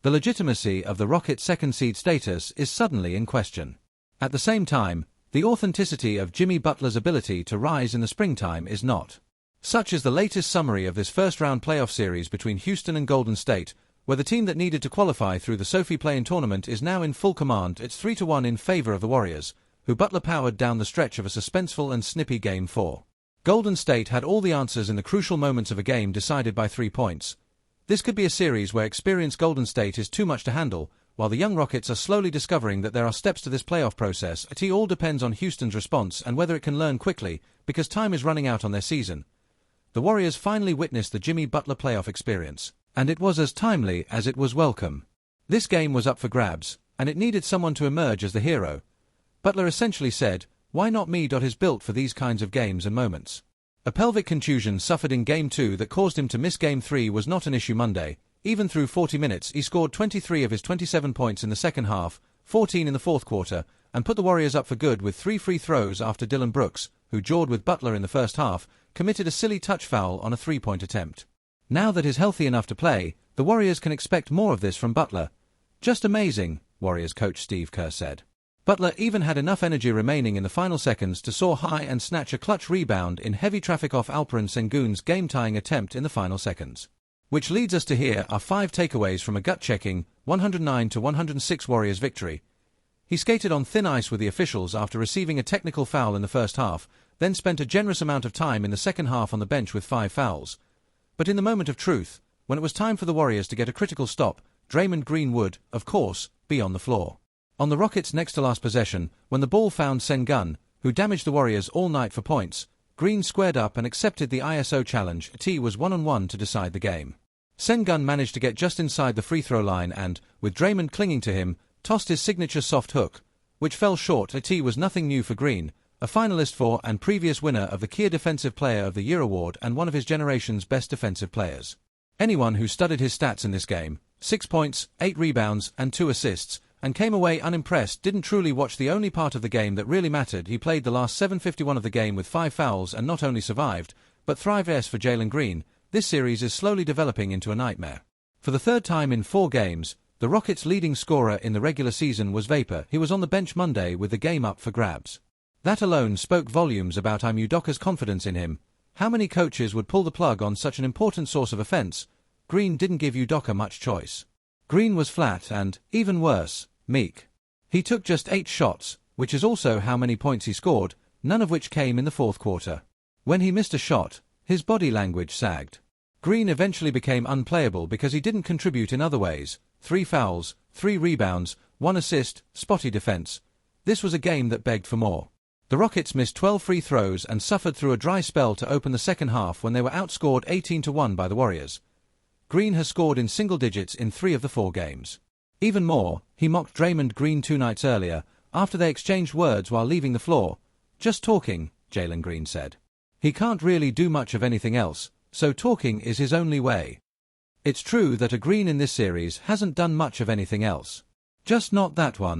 The legitimacy of the Rockets' second seed status is suddenly in question. At the same time, the authenticity of Jimmy Butler's ability to rise in the springtime is not. Such is the latest summary of this first-round playoff series between Houston and Golden State, where the team that needed to qualify through the Sophie Play-in tournament is now in full command. It's 3-1 in favor of the Warriors, who Butler powered down the stretch of a suspenseful and snippy Game 4. Golden State had all the answers in the crucial moments of a game decided by 3 points. This could be a series where experienced Golden State is too much to handle, while the young Rockets are slowly discovering that there are steps to this playoff process. It all depends on Houston's response and whether it can learn quickly, because time is running out on their season. The Warriors finally witnessed the Jimmy Butler playoff experience, and it was as timely as it was welcome. This game was up for grabs, and it needed someone to emerge as the hero. Butler essentially said, "Why not me?" Is built for these kinds of games and moments. A pelvic contusion suffered in Game 2 that caused him to miss Game 3 was not an issue Monday. Even through 40 minutes, he scored 23 of his 27 points in the second half, 14 in the fourth quarter, and put the Warriors up for good with 3 free throws after Dillon Brooks, who jawed with Butler in the first half, committed a silly touch foul on a 3-point attempt. Now that he's healthy enough to play, the Warriors can expect more of this from Butler. "Just amazing," Warriors coach Steve Kerr said. Butler even had enough energy remaining in the final seconds to soar high and snatch a clutch rebound in heavy traffic off Alperen Sengun's game-tying attempt in the final seconds. Which leads us to here are 5 takeaways from a gut-checking 109-106 Warriors victory. He skated on thin ice with the officials after receiving a technical foul in the first half, then spent a generous amount of time in the second half on the bench with 5 fouls. But in the moment of truth, when it was time for the Warriors to get a critical stop, Draymond Green would, of course, be on the floor. On the Rockets' next-to-last possession, when the ball found Sengun, who damaged the Warriors all night for points, Green squared up and accepted the ISO challenge. It was 1-on-1 to decide the game. Sengun managed to get just inside the free-throw line and, with Draymond clinging to him, tossed his signature soft hook, which fell short. It was nothing new for Green, a finalist for and previous winner of the Kia Defensive Player of the Year award and one of his generation's best defensive players. Anyone who studied his stats in this game, 6 points, 8 rebounds, and 2 assists, and came away unimpressed didn't truly watch the only part of the game that really mattered. He played the last 7:51 of the game with 5 fouls and not only survived, but thrived. For Jalen Green, this series is slowly developing into a nightmare. For the third time in 4 games, the Rockets' leading scorer in the regular season was Vapor. He was on the bench Monday with the game up for grabs. That alone spoke volumes about Udoka's confidence in him. How many coaches would pull the plug on such an important source of offense? Green didn't give Udoka much choice. Green was flat and, even worse, meek. He took just 8 shots, which is also how many points he scored, none of which came in the fourth quarter. When he missed a shot, his body language sagged. Green eventually became unplayable because he didn't contribute in other ways. 3 fouls, 3 rebounds, 1 assist, spotty defense. This was a game that begged for more. The Rockets missed 12 free throws and suffered through a dry spell to open the second half when they were outscored 18-1 by the Warriors. Green has scored in single digits in 3 of the 4 games. Even more, he mocked Draymond Green 2 nights earlier, after they exchanged words while leaving the floor. "Just talking," Jalen Green said. He can't really do much of anything else, so talking is his only way. It's true that a Green in this series hasn't done much of anything else. Just not that one.